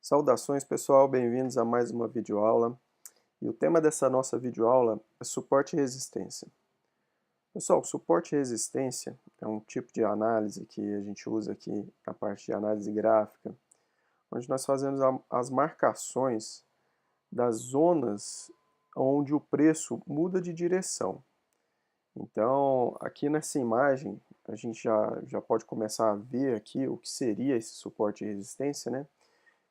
Saudações pessoal, bem-vindos a mais uma videoaula. E o tema dessa nossa videoaula é suporte e resistência. Pessoal, suporte e resistência é um tipo de análise que a gente usa aqui na parte de análise gráfica, onde nós fazemos as marcações das zonas onde o preço muda de direção. Então, aqui nessa imagem, a gente já pode começar a ver aqui o que seria esse suporte e resistência, né?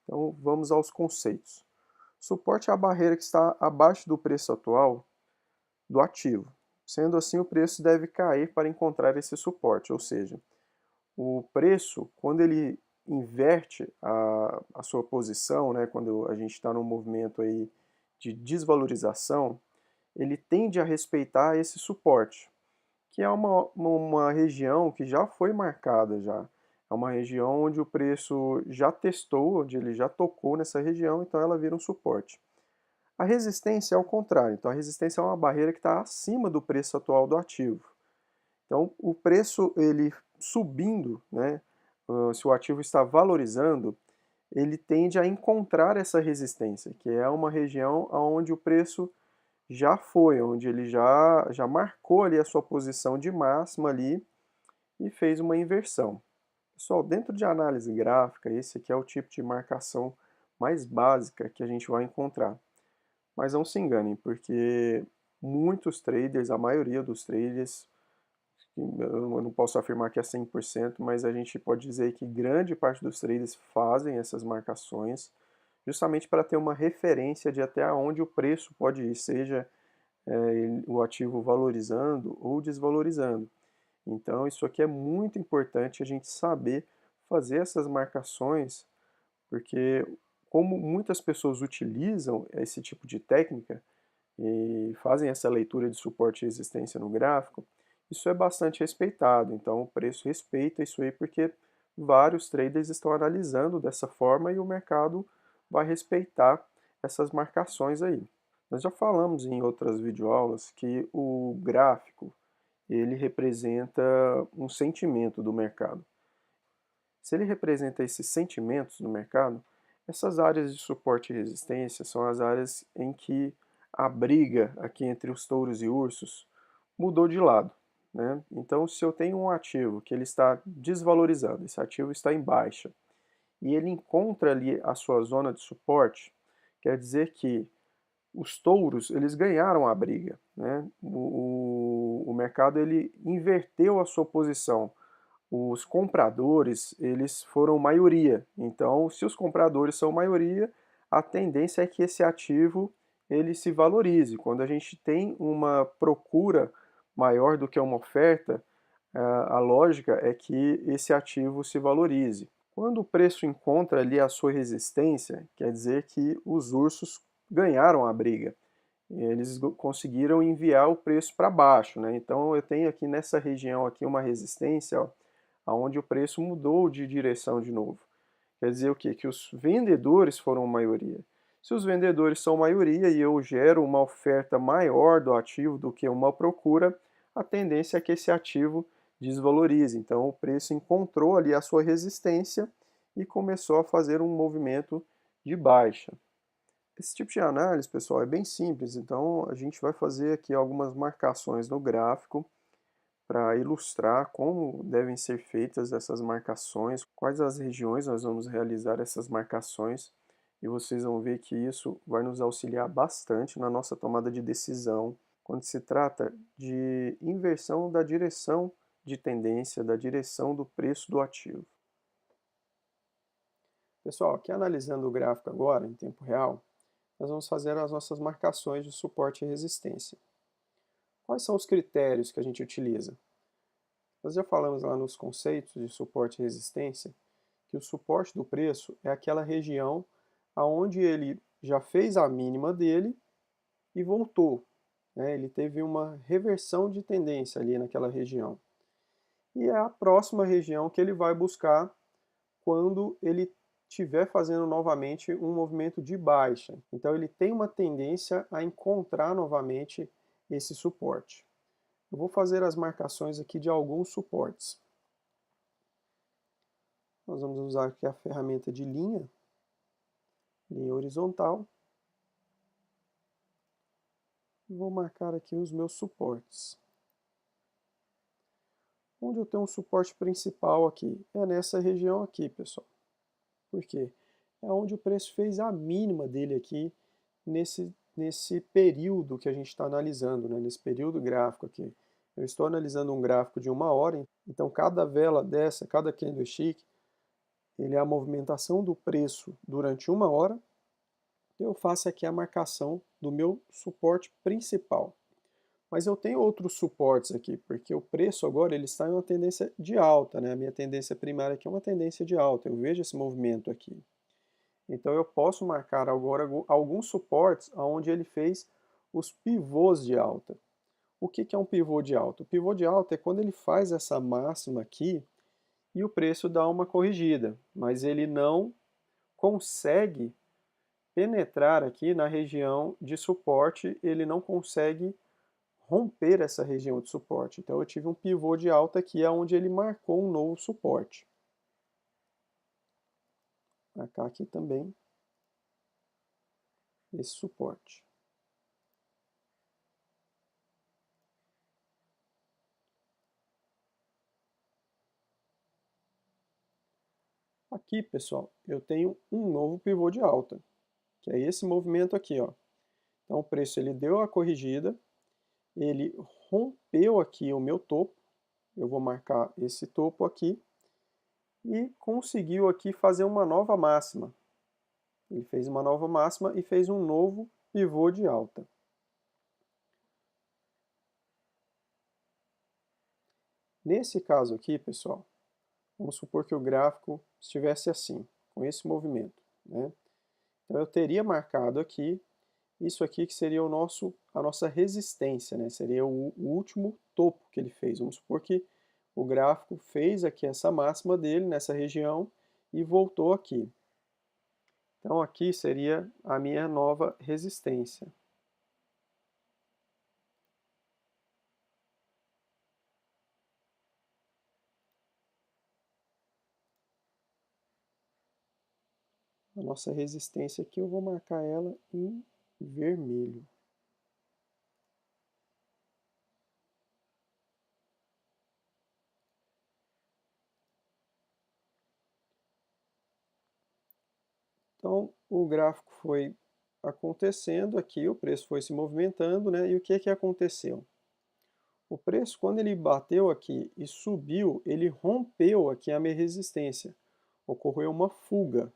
Então, vamos aos conceitos. Suporte é a barreira que está abaixo do preço atual do ativo. Sendo assim, o preço deve cair para encontrar esse suporte, ou seja, o preço, quando ele inverte a sua posição, né, quando a gente está num movimento aí de desvalorização, ele tende a respeitar esse suporte, que é uma região que já foi marcada já. É uma região onde o preço já testou, onde ele já tocou nessa região, então ela vira um suporte. A resistência é o contrário, então a resistência é uma barreira que está acima do preço atual do ativo. Então o preço ele subindo, né, se o ativo está valorizando, ele tende a encontrar essa resistência, que é uma região onde o preço já foi, onde ele já marcou ali a sua posição de máxima ali e fez uma inversão. Pessoal, dentro de análise gráfica, esse aqui é o tipo de marcação mais básica que a gente vai encontrar. Mas não se enganem, porque muitos traders, a maioria dos traders, eu não posso afirmar que é 100%, mas a gente pode dizer que grande parte dos traders fazem essas marcações justamente para ter uma referência de até onde o preço pode ir, seja o ativo valorizando ou desvalorizando. Então, isso aqui é muito importante a gente saber fazer essas marcações, porque como muitas pessoas utilizam esse tipo de técnica, e fazem essa leitura de suporte e resistência no gráfico, isso é bastante respeitado. Então o preço respeita isso aí porque vários traders estão analisando dessa forma e o mercado vai respeitar essas marcações aí. Nós já falamos em outras videoaulas que o gráfico ele representa um sentimento do mercado. Se ele representa esses sentimentos do mercado, essas áreas de suporte e resistência são as áreas em que a briga aqui entre os touros e ursos mudou de lado, né? Então, se eu tenho um ativo que ele está desvalorizando, esse ativo está em baixa, e ele encontra ali a sua zona de suporte, quer dizer que os touros eles ganharam a briga, né? O mercado ele inverteu a sua posição, os compradores, eles foram maioria. Então, se os compradores são maioria, a tendência é que esse ativo ele se valorize. Quando a gente tem uma procura maior do que uma oferta, a lógica é que esse ativo se valorize. Quando o preço encontra ali a sua resistência, quer dizer que os ursos ganharam a briga. Eles conseguiram enviar o preço para baixo, né? Então eu tenho aqui nessa região aqui uma resistência, ó, onde o preço mudou de direção de novo. Quer dizer o quê? Que os vendedores foram a maioria. Se os vendedores são maioria e eu gero uma oferta maior do ativo do que uma procura, a tendência é que esse ativo desvalorize. Então o preço encontrou ali a sua resistência e começou a fazer um movimento de baixa. Esse tipo de análise, pessoal, é bem simples, então a gente vai fazer aqui algumas marcações no gráfico para ilustrar como devem ser feitas essas marcações, quais as regiões nós vamos realizar essas marcações, e vocês vão ver que isso vai nos auxiliar bastante na nossa tomada de decisão quando se trata de inversão da direção de tendência, da direção do preço do ativo. Pessoal, aqui analisando o gráfico agora, em tempo real, nós vamos fazer as nossas marcações de suporte e resistência. Quais são os critérios que a gente utiliza? Nós já falamos lá nos conceitos de suporte e resistência que o suporte do preço é aquela região aonde ele já fez a mínima dele e voltou, né? Ele teve uma reversão de tendência ali naquela região. E é a próxima região que ele vai buscar quando ele estiver fazendo novamente um movimento de baixa. Então ele tem uma tendência a encontrar novamente esse suporte. Eu vou fazer as marcações aqui de alguns suportes. Nós vamos usar aqui a ferramenta de linha. linha horizontal. Vou marcar aqui os meus suportes. Onde eu tenho um suporte principal aqui? É nessa região aqui, pessoal. Por quê? É onde o preço fez a mínima dele aqui nesse período que a gente está analisando, né? Nesse período gráfico aqui. Eu estou analisando um gráfico de 1 hora, então cada vela dessa, cada candlestick, ele é a movimentação do preço durante 1 hora. Eu faço aqui a marcação do meu suporte principal. Mas eu tenho outros suportes aqui, porque o preço agora ele está em uma tendência de alta, né? A minha tendência primária aqui é uma tendência de alta, eu vejo esse movimento aqui. Então eu posso marcar agora alguns suportes onde ele fez os pivôs de alta. O que é um pivô de alta? O pivô de alta é quando ele faz essa máxima aqui e o preço dá uma corrigida, mas ele não consegue penetrar aqui na região de suporte, ele não consegue romper essa região de suporte. Então eu tive um pivô de alta aqui, onde ele marcou um novo suporte. Marcar aqui também esse suporte. Aqui, pessoal, eu tenho um novo pivô de alta, que é esse movimento aqui, ó. Então o preço ele deu a corrigida, ele rompeu aqui o meu topo, eu vou marcar esse topo aqui, e conseguiu aqui fazer uma nova máxima. Ele fez uma nova máxima e fez um novo pivô de alta. Nesse caso aqui, pessoal, vamos supor que o gráfico estivesse assim, com esse movimento, né? Então eu teria marcado aqui, isso aqui que seria a nossa resistência, né? Seria o último topo que ele fez. Vamos supor que o gráfico fez aqui essa máxima dele nessa região e voltou aqui. Então aqui seria a minha nova resistência. A nossa resistência aqui eu vou marcar ela em vermelho. Então, o gráfico foi acontecendo aqui, o preço foi se movimentando, né? E o que aconteceu? O preço, quando ele bateu aqui e subiu, ele rompeu aqui a minha resistência. Ocorreu uma fuga,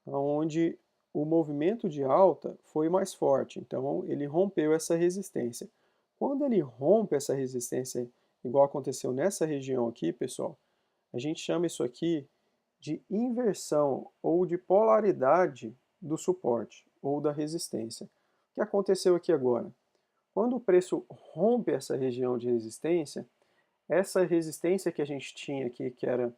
onde o movimento de alta foi mais forte. Então, ele rompeu essa resistência. Quando ele rompe essa resistência, igual aconteceu nessa região aqui, pessoal, a gente chama isso aqui de inversão ou de polaridade do suporte ou da resistência. O que aconteceu aqui agora? Quando o preço rompe essa região de resistência, essa resistência que a gente tinha aqui, que era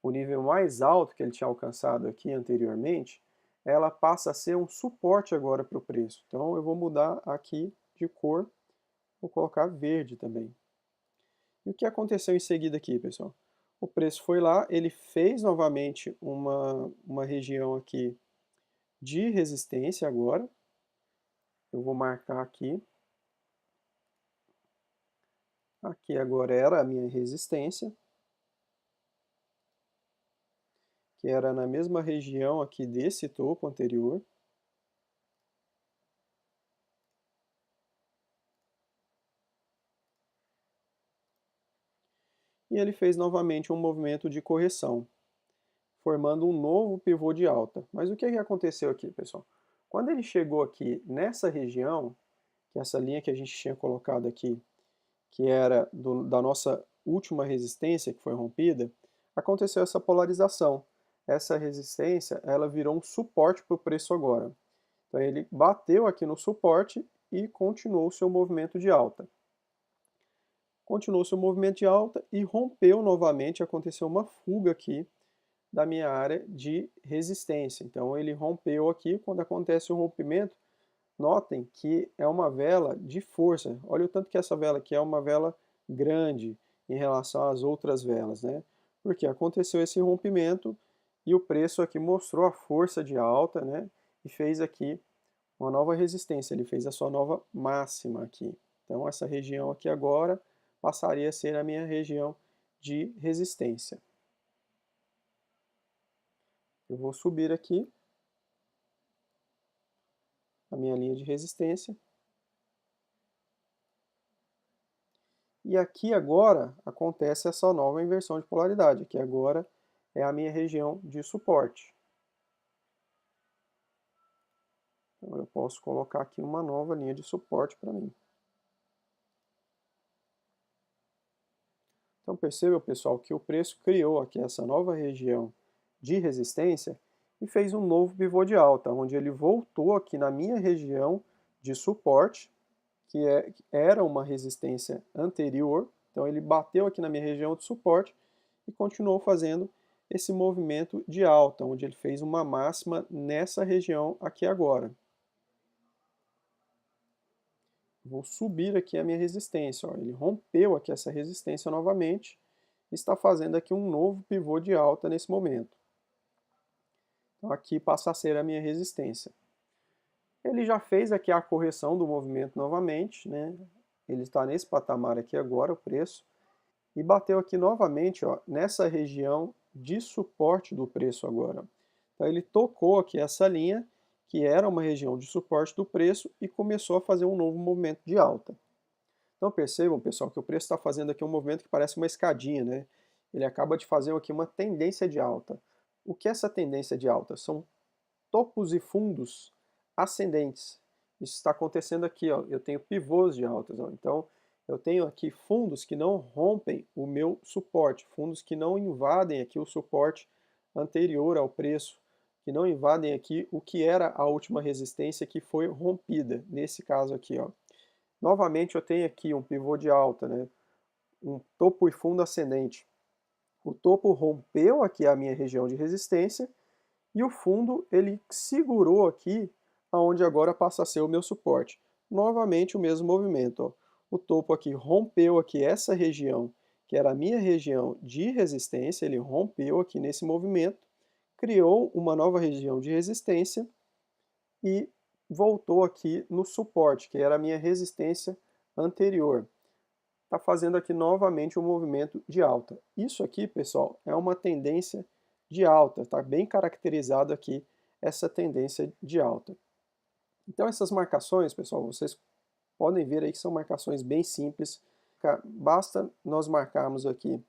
o nível mais alto que ele tinha alcançado aqui anteriormente, ela passa a ser um suporte agora para o preço. Então eu vou mudar aqui de cor, vou colocar verde também. E o que aconteceu em seguida aqui, pessoal? O preço foi lá, ele fez novamente uma região aqui de resistência agora. Eu vou marcar aqui. Aqui agora era a minha resistência, que era na mesma região aqui desse topo anterior. E ele fez novamente um movimento de correção, formando um novo pivô de alta. Mas o que aconteceu aqui, pessoal? Quando ele chegou aqui nessa região, que é essa linha que a gente tinha colocado aqui, que era da nossa última resistência que foi rompida, aconteceu essa polarização. Essa resistência, ela virou um suporte para o preço agora. Então ele bateu aqui no suporte e continuou o seu movimento de alta. Continuou seu movimento de alta e rompeu novamente, aconteceu uma fuga aqui da minha área de resistência. Então ele rompeu aqui, quando acontece o rompimento, notem que é uma vela de força. Olha o tanto que essa vela aqui é uma vela grande em relação às outras velas, né? Porque aconteceu esse rompimento e o preço aqui mostrou a força de alta, né? e fez aqui uma nova resistência, ele fez a sua nova máxima aqui. Então essa região aqui agora passaria a ser a minha região de resistência. Eu vou subir aqui a minha linha de resistência. E aqui agora acontece essa nova inversão de polaridade, que agora é a minha região de suporte. Então eu posso colocar aqui uma nova linha de suporte para mim. Então percebam, pessoal, que o preço criou aqui essa nova região de resistência e fez um novo pivô de alta, onde ele voltou aqui na minha região de suporte, que era uma resistência anterior. Então ele bateu aqui na minha região de suporte e continuou fazendo esse movimento de alta, onde ele fez uma máxima nessa região aqui agora. Vou subir aqui a minha resistência. Ó. Ele rompeu aqui essa resistência novamente e está fazendo aqui um novo pivô de alta nesse momento. Então aqui passa a ser a minha resistência. Ele já fez aqui a correção do movimento novamente, né? Ele está nesse patamar aqui agora, o preço, e bateu aqui novamente, ó, nessa região de suporte do preço agora. Então ele tocou aqui essa linha, que era uma região de suporte do preço, e começou a fazer um novo movimento de alta. Então percebam, pessoal, que o preço está fazendo aqui um movimento que parece uma escadinha, né? Ele acaba de fazer aqui uma tendência de alta. O que é essa tendência de alta? São topos e fundos ascendentes. Isso está acontecendo aqui, ó. Eu tenho pivôs de altas, ó. Então eu tenho aqui fundos que não rompem o meu suporte, fundos que não invadem aqui o suporte anterior ao preço, que não invadem aqui o que era a última resistência que foi rompida, nesse caso aqui, ó. Novamente eu tenho aqui um pivô de alta, né? Um topo e fundo ascendente. O topo rompeu aqui a minha região de resistência e o fundo ele segurou aqui aonde agora passa a ser o meu suporte. Novamente o mesmo movimento, ó. O topo aqui rompeu aqui essa região, que era a minha região de resistência, ele rompeu aqui nesse movimento, criou uma nova região de resistência e voltou aqui no suporte, que era a minha resistência anterior. Está fazendo aqui novamente um movimento de alta. Isso aqui, pessoal, é uma tendência de alta, está bem caracterizado aqui essa tendência de alta. Então essas marcações, pessoal, vocês podem ver aí que são marcações bem simples. Basta nós marcarmos aqui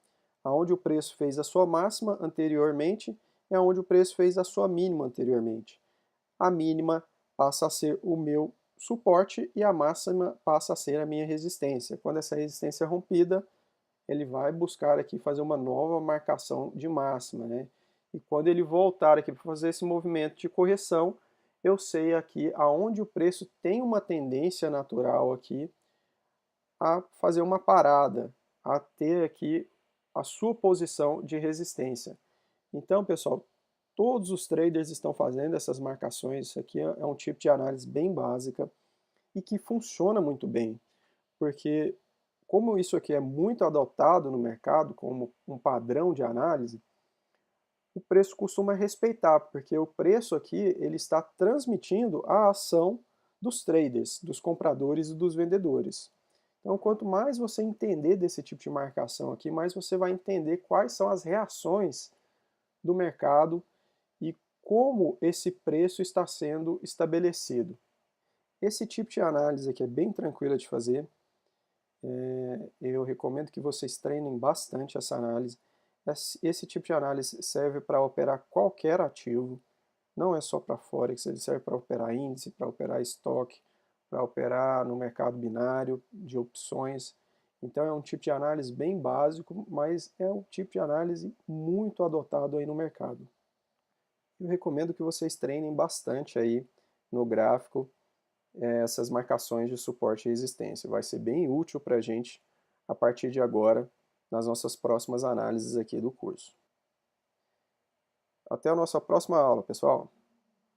aonde o preço fez a sua máxima anteriormente e aonde o preço fez a sua mínima anteriormente. A mínima passa a ser o meu suporte e a máxima passa a ser a minha resistência. Quando essa resistência é rompida, ele vai buscar aqui fazer uma nova marcação de máxima, né? E quando ele voltar aqui para fazer esse movimento de correção, eu sei aqui aonde o preço tem uma tendência natural aqui a fazer uma parada, a ter aqui a sua posição de resistência. Então, pessoal, todos os traders estão fazendo essas marcações. Isso aqui é um tipo de análise bem básica e que funciona muito bem, porque como isso aqui é muito adotado no mercado como um padrão de análise, o preço costuma respeitar, porque o preço aqui ele está transmitindo a ação dos traders, dos compradores e dos vendedores. Então, quanto mais você entender desse tipo de marcação aqui, mais você vai entender quais são as reações do mercado e como esse preço está sendo estabelecido. Esse tipo de análise aqui é bem tranquila de fazer. Eu recomendo que vocês treinem bastante essa análise. Esse tipo de análise serve para operar qualquer ativo, não é só para Forex, ele serve para operar índice, para operar estoque, para operar no mercado binário de opções. Então é um tipo de análise bem básico, mas é um tipo de análise muito adotado aí no mercado. Eu recomendo que vocês treinem bastante aí no gráfico essas marcações de suporte e resistência. Vai ser bem útil para a gente a partir de agora nas nossas próximas análises aqui do curso. Até a nossa próxima aula, pessoal!